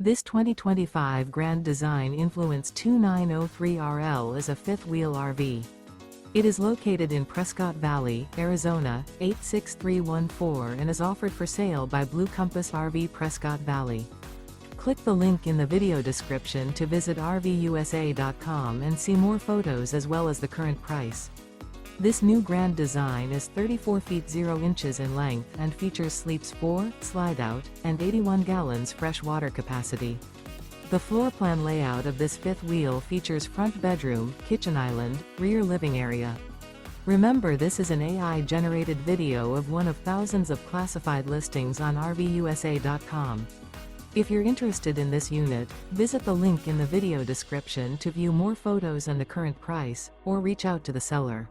This 2025 Grand Design Influence 2903RL is a fifth-wheel RV. It is located in Prescott Valley, Arizona, 86314 and is offered for sale by Blue Compass RV Prescott Valley. Click the link in the video description to visit RVUSA.com and see more photos as well as the current price. This new Grand Design is 34 feet 0 inches in length and features sleeps 4, slide-out, and 81 gallons fresh water capacity. The floor plan layout of this fifth wheel features front bedroom, kitchen island, rear living area. Remember, this is an AI-generated video of one of thousands of classified listings on RVUSA.com. If you're interested in this unit, visit the link in the video description to view more photos and the current price, or reach out to the seller.